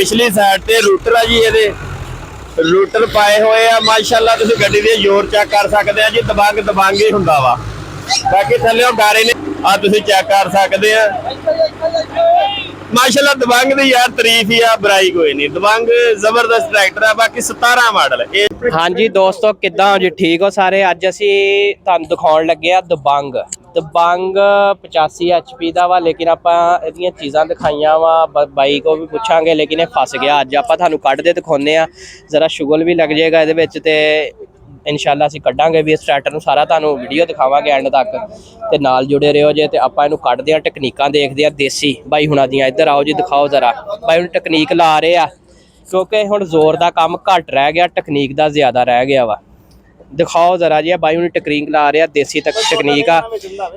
पिछली साइड ते रूटर है जी, ये रूटर पाए हुए आ माशाअल्लाह। तुसीं गड्डी दे जोर चेक कर सकते हैं जी, दबंग दबंग ही हुंदा वा। बाकी थल्लेओं गारे ने आ तुसीं चेक कर सकते हैं माशाअल्लाह। दबंग दी यार तारीफ ही आ, बुराई कोई नहीं। दबंग जबरदस्त ट्रैक्टर है। बाकी 17 मॉडल है। हाँ जी दोस्तों, किद्दां हो जी? ठीक हो सारे? अज असी तुहानूं दिखाउण लगे आ दबंग 85 HP का वा। लेकिन आपां इहदियां चीज़ां दिखाइयां वा, बाई को भी पुछांगे लेकिन ये फस गया। अज आपां तुहानूं कढदे दिखाउने आ, जरा शुगल भी लग जाएगा इहदे विच ते इंशाअल्लाह असीं कड्डांगे भी इस ट्रैक्टर नूं सारा। तुहानूं वीडियो दिखावांगे एंड तक ते नाल जुड़े रहियो जे। ते आपां इहनूं कढदे आ, टकनीकां देखदे आ देसी बाई हुणां दियां। इधर आओ जी, दिखाओ जरा बाई हुण टकनीक ला रहे आ, क्योंकि हुण जोर का काम घट रह गया, टकनीक का ज़्यादा रह गया वा। दिखाओ जरा जी, बाई हुण टकनीक ला रहे आ, देसी तक टकनीक आ।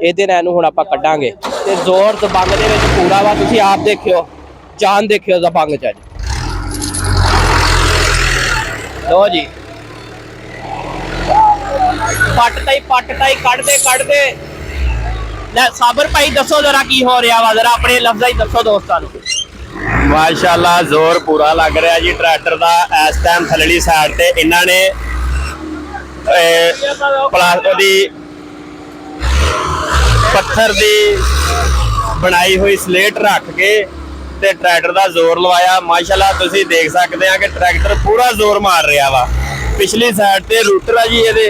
इहदे नाल हुण आपां कड्डांगे ते जोर दबंग दे विच पूरा वा। तुसीं आप देखियो, जान देखियो दबंग च। लो जी, पट ताई कढदे लै। साबर भाई दसो जरा की हो रहा वा, जरा अपने लफ्ज़ां च दसो दोस्तां नूं। माशाअल्लाह जोर पूरा लग रहा जी ट्रैक्टर का। इस टाइम थल्लड़ी साइड ते इन्हां ने पत्थर दी बनाई हुई स्लेट रख के ते ट्रैक्टर का जोर लवाया। माशाअल्लाह तुसीं देख सकते हैं कि ट्रैक्टर पूरा जोर मार रहा वा। पिछली साइड ते रूटर है जी, ये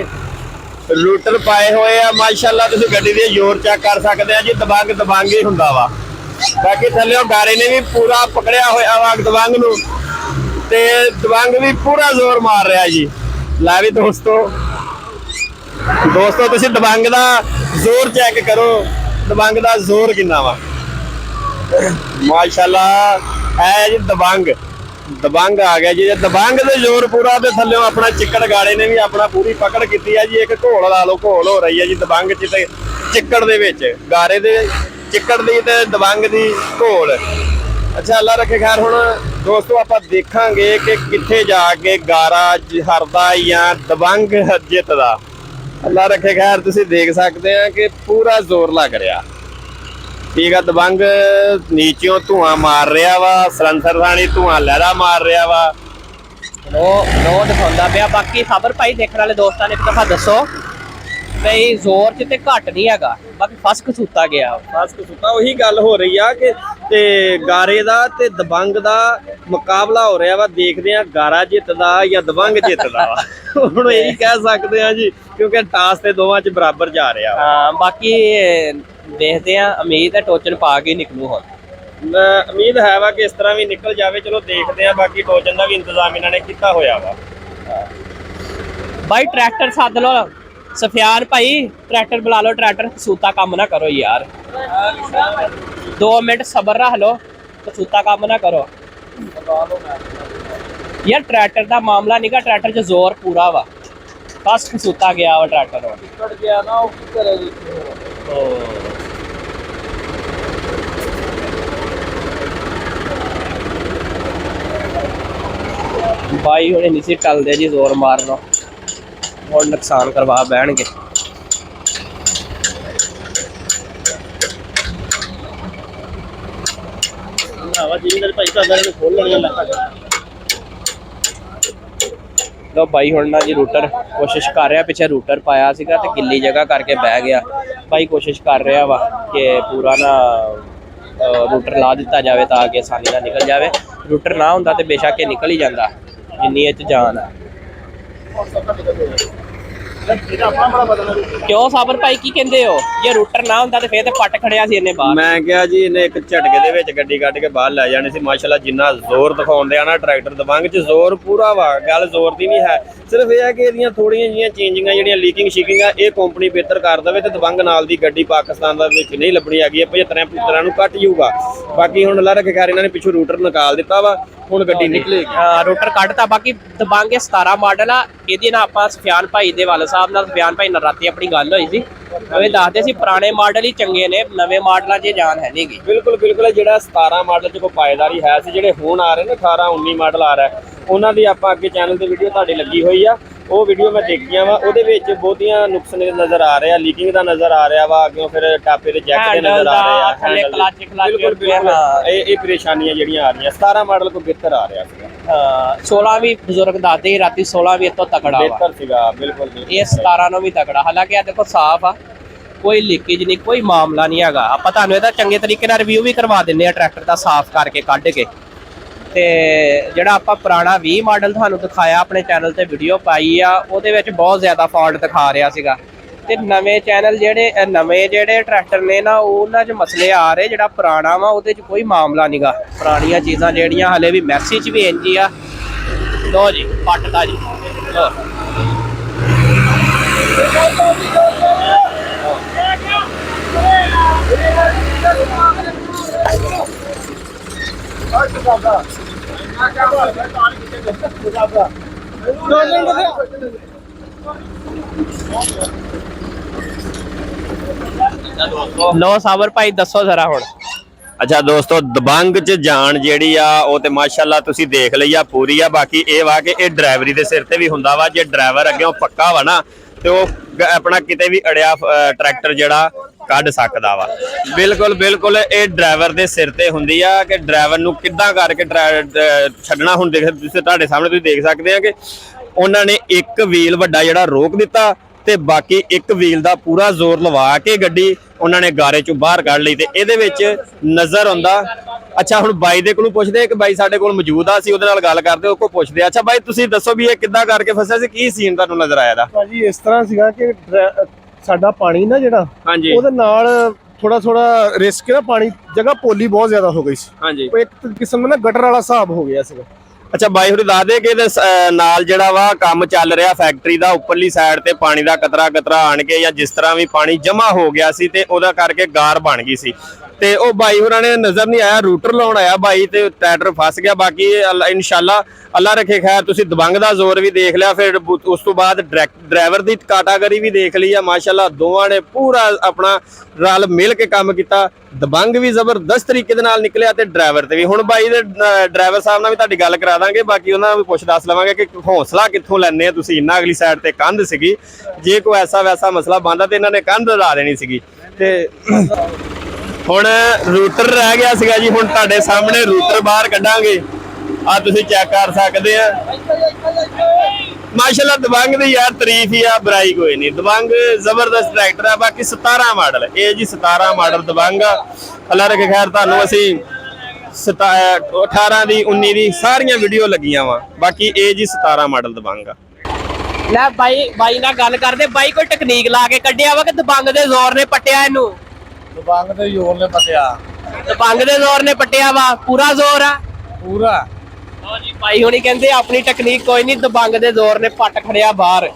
रूटर पाए हुए आ माशाअल्लाह। तुसीं गड्डी दे जोर चेक कर सकते हैं जी, दबंग दबंग ही हुंदा वा। बाकी थल्लेओं गारे ने भी पूरा पकड़िया होया वा दबंग नूं ते दबंग भी पूरा जोर मार रहा जी। लै भी दोस्तों तुसीं दबंग दा जोर चेक करो, दबंग दा जोर किन्ना वा माशाअल्लाह। है जी दबंग आ गया जी। दबंग दे जोर पूरा ते थल्लेओं अपना चिक्कड़ गाड़े ने भी अपना पूरी पकड़ की है जी। एक घोल ला लो, घोल हो रही है जी दबंग च ते चिक्कड़ दे विच, गारे दे चिक्कड़ दी ते दबंग दी घोल। अच्छा अल्लाह रखे खैर। हुण दोस्तों आपां देखांगे कि कित्थे जाके गारा हरदा या दबंग जितदा। अल्लाह रखे खैर। तुसीं देख सकते हैं कि पूरा जोर लग रहा। ठीक है, दबंग नीचों धुआं मार रहा वा, सलंसर राणी धुआं लहरा मार रहा वा। नो दिखाउंदा पिया। बाकी साबर भाई देखने वाले दोस्तां ने एक दफा दसो भाई जोर च ते घट नहीं हैगा, बाकी फस कसूता गया। फस कसूता वही गल हो रही है कि ते गारे दा ते दबंग दा मुकाबला हो रहा वा। देखते हैं गारा जितदा या दबंग जितदा वा। हुण यही कह सकते हैं जी, क्योंकि टास ते दोवां च बराबर जा रहा। हाँ बाकी देखते हैं, उम्मीद है टोचन पा के निकलू। हुण उम्मीद है वा कि इस तरह भी निकल जाए। चलो देखते हैं। बाकी टोचन का भी इंतजाम इन्होंने किया होया वा। भाई ट्रैक्टर सद लो सफियान भाई, ट्रैक्टर बुला लो। ट्रैक्टर कसूता काम ना करो यार, 2 मिनट सबर रख लो, कसूता काम ना करो यार। ट्रैक्टर का मामला नहीं, ट्रैक्टर च जोर पूरा वा, बस कसूता गया वा ट्रैक्टर गया ना। भाई हुणे नहीं सी टलदे जी जोर मारना, और नुकसान करवा बहनगे। लो भाई हुण ना जी रूटर कोशिश कर रहा, पिछे रूटर पाया सीगा ते गिल्ली जगह करके बह गया। भाई कोशिश कर रहा वा कि पूरा ना रूटर ला दिता जाए ताकि आसानी ना निकल जाए। रूटर ना होंदा ते बेशक ये निकल ही जाता, जिन्नी इच जान है। क्यों साबर भाई की कहंदे हो, जे रूटर ना होंदा ते फिर ते पट खड़िया सी इन्ने बाहर। मैं क्या जी इन्हें एक झटके दे विच गड्डी कढ के बाहर लै जानी सी। माशाअल्लाह जिन्ना जोर दिखाउंदे आ ना ट्रैक्टर दबंग च जोर पूरा वा। गल जोर दी नहीं है, सिर्फ यह है कि इहदियां थोड़ियां जिहियां चेंजिंगां जिहड़ियां लीकिंग शीकिंग आ ये कंपनी बेहतर कर देवे ते दबंग नाल दी गड्डी पाकिस्तान दा विच नहीं लभणी हैगी। 75 नूं कट जाऊगा। बाकी हुण अल्लाह रखे खैर इन्हां ने पिछों रूटर निकाल दिता वा, हुण गड्डी निकलेगी। रूटर कटता। बाकी दबंग 17 मॉडल आ। इहदी ना आपां सफियान भाई दे वाले साहब नाल सफियान भाई नाल राती अपनी गल होई सी, ਉਹ ਦੱਸਦੇ ਸੀ ਪੁਰਾਣੇ ਮਾਡਲ ਹੀ ਚੰਗੇ ਨੇ, ਨਵੇਂ ਮਾਡਲਾਂ 'ਚ ਜਾਨ ਹੈ ਨਹੀਂਗੀ। ਬਿਲਕੁਲ ਜਿਹੜਾ 17 ਮਾਡਲ 'ਚ ਕੋਈ ਪਾਏਦਾਰੀ ਹੈ ਸੀ, ਜਿਹੜੇ ਹੁਣ ਆ ਰਹੇ ਨੇ 18 19 ਮਾਡਲ ਆ ਰਿਹਾ, ਉਹਨਾਂ ਦੀ ਆਪਾਂ ਅੱਗੇ ਚੈਨਲ ਤੇ ਵੀਡੀਓ ਤੁਹਾਡੀ ਲੱਗੀ ਹੋਈ ਆ। ਉਹ ਵੀਡੀਓ ਮੈਂ ਦੇਖੀਆਂ ਵਾ, ਉਹਦੇ ਵਿੱਚ ਬਹੁਤੀਆਂ ਨੁਕਸ ਨਜ਼ਰ ਆ ਰਿਹਾ, ਲੀਕਿੰਗ ਦਾ ਨਜ਼ਰ ਆ ਰਿਹਾ ਵਾ, ਅੱਗੇ ਫਿਰ ਟਾਪੇ ਦੇ ਜੈਕ ਦੇ ਨਜ਼ਰ ਆ ਰਹੇ ਆ, ਥੱਲੇ ਕਲੱਚ ਬਿਲਕੁਲ ਬਿਲਕੁਲ ਇਹ ਪਰੇਸ਼ਾਨੀਆਂ ਜਿਹੜੀਆਂ ਆ ਰਹੀਆਂ। 17 ਮਾਡਲ ਕੋ ਬਿਹਤਰ ਆ ਰਿਹਾ ਸੀਗਾ। 16 ਵੀ ਬਜ਼ੁਰਗ ਦੱਸਦੇ ਰਾਤੀ 16 ਵੀ ਇਤੋਂ ਤਕੜਾ ਵਾ, ਬਿਹਤਰ ਸੀਗਾ ਬਿਲਕੁਲ ਇਹ 17 ਨੂੰ ਵੀ ਤਕੜਾ। ਹਾਲਾਂਕਿ ਆ ਦੇਖੋ ਸਾਫ਼ ਆ, ਕੋਈ ਲੀਕੇਜ ਨਹੀਂ, ਕੋਈ ਮਾਮਲਾ ਨਹੀਂ ਹੈਗਾ। ਆਪਾਂ ਤੁਹਾਨੂੰ ਇਹਦਾ ਚੰਗੇ ਤਰੀਕੇ ਨਾਲ ਰਿਵਿਊ ਵੀ ਕਰਵਾ ਦਿੰਨੇ ਆ ਟਰੈਕਟਰ ਦਾ ਸਾਫ਼ ਕਰਕੇ ਕੱਢ ਕੇ। ਤੇ ਜਿਹੜਾ ਆਪਾਂ ਪੁਰਾਣਾ 20 ਮਾਡਲ ਤੁਹਾਨੂੰ ਦਿਖਾਇਆ ਆਪਣੇ ਚੈਨਲ ਤੇ ਵੀਡੀਓ ਪਾਈ ਆ, ਉਹਦੇ ਵਿੱਚ ਬਹੁਤ ਜ਼ਿਆਦਾ ਫਾਲਟ ਦਿਖਾ ਰਿਹਾ ਸੀਗਾ। ਤੇ ਨਵੇਂ ਚੈਨਲ ਜਿਹੜੇ ਟਰੈਕਟਰ ਨੇ ਨਾ, ਉਹਨਾਂ 'ਚ ਮਸਲੇ ਆ ਰਹੇ। ਜਿਹੜਾ ਪੁਰਾਣਾ ਵਾ ਉਹਦੇ 'ਚ ਕੋਈ ਮਾਮਲਾ ਨਹੀਂਗਾ। ਪੁਰਾਣੀਆਂ ਚੀਜ਼ਾਂ ਜਿਹੜੀਆਂ ਹਲੇ ਵੀ ਮੈਸੀ 'ਚ ਵੀ ਇੰਜ ਹੀ ਆ। ਲੋ ਜੀ ਪੱਟਦਾ ਜੀ, ਲੋ ਲੋ ਸਾਬਰ ਭਾਈ ਦੱਸੋ ਜ਼ਰਾ ਹੁਣ। ਅੱਛਾ ਦੋਸਤੋ, ਦਬੰਗ ਚ ਜਾਣ ਜਿਹੜੀ ਆ ਉਹ ਤੇ ਮਾਸ਼ਾਅੱਲਾ ਤੁਸੀਂ ਦੇਖ ਲਈ ਆ, ਪੂਰੀ ਆ। ਬਾਕੀ ਇਹ ਵਾ ਕਿ ਇਹ ਡਰਾਈਵਰੀ ਦੇ ਸਿਰ ਤੇ ਵੀ ਹੁੰਦਾ ਵਾ। ਜੇ ਡਰਾਈਵਰ ਅੱਗੇ ਉਹ ਪੱਕਾ ਵਾ ਨਾ, ਤੇ ਉਹ ਆਪਣਾ ਕਿਤੇ ਵੀ ਅੜਿਆ ਟਰੈਕਟਰ ਜਿਹੜਾ ਕੱਢ ਸਕਦਾ ਵਾ। ਬਿਲਕੁਲ ਬਿਲਕੁਲ ਇਹ ਡਰਾਈਵਰ ਦੇ ਸਿਰ ਤੇ ਹੁੰਦੀ ਆ ਕਿ ਡਰਾਈਵਰ ਨੂੰ ਕਿੱਦਾਂ ਕਰਕੇ ਛੱਡਣਾ। ਹੁਣ ਦੇਖ ਤੁਸੀਂ, ਤੁਹਾਡੇ ਸਾਹਮਣੇ ਤੁਸੀਂ ਦੇਖ ਸਕਦੇ ਆ ਕਿ ਉਹਨਾਂ ਨੇ ਇੱਕ ਵੀਲ ਵੱਡਾ ਜਿਹੜਾ ਰੋਕ ਦਿੱਤਾ, ਤੇ ਬਾਕੀ ਇੱਕ ਵੀਲ ਦਾ ਪੂਰਾ ਜ਼ੋਰ ਲਵਾ ਕੇ ਗੱਡੀ ਉਹਨਾਂ ਨੇ ਗਾਰੇ ਚੋਂ ਬਾਹਰ ਕੱਢ ਲਈ। ਤੇ ਇਹਦੇ ਵਿੱਚ ਨਜ਼ਰ ਆਉਂਦਾ। ਅੱਛਾ ਹੁਣ ਬਾਈ ਦੇ ਕੋਲੋਂ ਪੁੱਛਦੇ ਕਿ ਬਾਈ ਸਾਡੇ ਕੋਲ ਮੌਜੂਦ ਆ, ਅਸੀਂ ਉਹਦੇ ਨਾਲ ਗੱਲ ਕਰਦੇ, ਉਹ ਕੋ ਪੁੱਛਦੇ। ਅੱਛਾ ਬਾਈ ਤੁਸੀਂ ਦੱਸੋ ਵੀ ਇਹ ਕਿੱਦਾਂ ਕਰਕੇ ਫਸਿਆ ਸੀ, ਕੀ ਸੀਨ ਤੁਹਾਨੂੰ ਨਜ਼ਰ ਆਇਆ ਦਾ? ਭਾਜੀ ਇਸ ਤਰ੍ਹਾਂ ਸੀਗਾ ਕਿ ਸਾਡਾ ਪਾਣੀ ਨਾ ਜਿਹੜਾ, ਹਾਂਜੀ ਉਹਦੇ ਨਾਲ ਥੋੜਾ ਰਿਸਕ ਨਾ, ਪਾਣੀ ਜਗ੍ਹਾ ਪੋਲੀ ਬਹੁਤ ਜ਼ਿਆਦਾ ਹੋ ਗਈ ਸੀ। ਹਾਂਜੀ ਉਹ ਇੱਕ ਕਿਸਮ ਦਾ ਨਾ ਗਟਰ ਵਾਲਾ ਹਿਸਾਬ ਹੋ ਗਿਆ ਸੀਗਾ। ਅੱਛਾ ਬਾਈ ਹੋਰੀ ਦੱਸ ਦੇ ਕਿ ਇਹਦੇ ਨਾਲ ਜਿਹੜਾ ਵਾ ਕੰਮ ਚੱਲ ਰਿਹਾ ਫੈਕਟਰੀ ਦਾ, ਉੱਪਰਲੀ ਸਾਈਡ ਤੇ ਪਾਣੀ ਦਾ ਕਤਰਾ ਆਣ ਕੇ ਜਾਂ ਜਿਸ ਤਰ੍ਹਾਂ ਵੀ ਪਾਣੀ ਜਮਾ ਹੋ ਗਿਆ ਸੀ ਤੇ ਉਹਦਾ ਕਰਕੇ ਗਾਰ ਬਣ ਗਈ ਸੀ। ਤੇ ਉਹ ਬਾਈ ਹੋਰਾਂ ਨੇ ਨਜ਼ਰ ਨਹੀਂ ਆਇਆ, ਰੂਟਰ ਲਾਉਣ ਆਇਆ ਬਾਈ ਤੇ ਟਰੈਕਟਰ ਫਸ ਗਿਆ। ਬਾਕੀ ਇਨਸ਼ਾਅੱਲਾ ਅੱਲਾ ਰੱਖੇ ਖੈਰ। ਤੁਸੀਂ ਦਬੰਗ ਦਾ ਜ਼ੋਰ ਵੀ ਦੇਖ ਲਿਆ, ਫਿਰ ਉਸ ਤੋਂ ਬਾਅਦ ਡਰਾਈਵਰ ਦੀ ਕਾਟਾਗਰੀ ਵੀ ਦੇਖ ਲਈ ਆ। ਮਾਸ਼ਾਅੱਲਾ ਦੋਵਾਂ ਨੇ ਪੂਰਾ ਆਪਣਾ ਰਲ ਮਿਲ ਕੇ ਕੰਮ ਕੀਤਾ। ਦਬੰਗ ਵੀ ਜ਼ਬਰਦਸਤ ਤਰੀਕੇ ਦੇ ਨਾਲ ਨਿਕਲਿਆ ਤੇ ਡਰਾਈਵਰ ਤੇ ਵੀ। ਹੁਣ ਬਾਈ ਦੇ ਡਰਾਈਵਰ ਸਾਹਿਬ ਨਾਲ ਵੀ ਤੁਹਾਡੀ ਗੱਲ ਕਰਾ ਦਾਂਗੇ, ਬਾਕੀ ਉਹਨਾਂ ਨੂੰ ਵੀ ਪੁੱਛ ਦੱਸ ਲਵਾਂਗੇ ਕਿ ਹੌਸਲਾ ਕਿੱਥੋਂ ਲੈਣੇ ਆ ਤੁਸੀਂ। ਇੰਨਾ ਅਗਲੀ ਸਾਈਡ ਤੇ ਕੰਧ ਸੀਗੀ, ਜੇ ਕੋਈ ਐਸਾ ਵੈਸਾ ਮਸਲਾ ਬਣਦਾ ਤੇ ਇਹਨਾਂ ਨੇ ਕੰਧ ਲਾ ਦੇਣੀ ਸੀਗੀ। ਤੇ ਹੁਣ ਰੂਟਰ ਰਹਿ ਗਿਆ ਸੀਗਾ ਜੀ, ਹੁਣ ਤੁਹਾਡੇ ਸਾਹਮਣੇ ਰੂਟਰ ਬਾਹਰ ਕੱਢਾਂਗੇ। ਆ ਤੁਸੀਂ ਚੈੱਕ ਕਰ ਸਕਦੇ ਆ। ਮਾਸ਼ਾਅੱਲਾ ਦਬੰਗ ਦੀ ਯਾਰ ਤਾਰੀਫ ਹੀ ਆ, ਬੁਰਾਈ ਕੋਈ ਨਹੀਂ। ਦਬੰਗ ਜ਼ਬਰਦਸਤ ਟਰੈਕਟਰ ਆ। ਬਾਕੀ 17 ਮਾਡਲ ਇਹ ਜੀ, 17 ਮਾਡਲ ਦਬੰਗ ਆ। ਅੱਲਾ ਰੱਖੇ ਖੈਰ, ਤੁਹਾਨੂੰ ਅਸੀਂ 18 ਦੀ 19 ਦੀ ਸਾਰੀਆਂ ਵੀਡੀਓ ਲੱਗੀਆਂ ਵਾ। ਬਾਕੀ ਇਹ ਜੀ 17 ਮਾਡਲ ਦਬੰਗ ਆ। ਲੈ ਬਾਈ ਨਾਲ ਗੱਲ ਕਰਦੇ। ਬਾਈ ਕੋਈ ਟੈਕਨੀਕ ਲਾ ਕੇ ਕੱਢਿਆ ਵਾ ਕਿ ਦਬੰਗ ਦੇ ਜ਼ੋਰ ਨੇ ਪੱਟਿਆ ਇਹਨੂੰ? ਦਬੰਗ ਦੇ ਜ਼ੋਰ ਨੇ ਪਟਿਆ। ਦਬੰਗ ਦੇ ਜ਼ੋਰ ਨੇ ਪੱਟਿਆ ਵਾ, ਪੂਰਾ ਜ਼ੋਰ ਆ ਪੂਰਾ। ਲਓ ਜੀ ਬਾਈ ਹੁਣੀ ਕਹਿੰਦੇ ਆਪਣੀ ਟੈਕਨੀਕ ਕੋਈ ਨਹੀਂ, ਦਬੰਗ ਦੇ ਜ਼ੋਰ ਨੇ ਪੱਟ ਖੜਿਆ ਬਾਹਰ।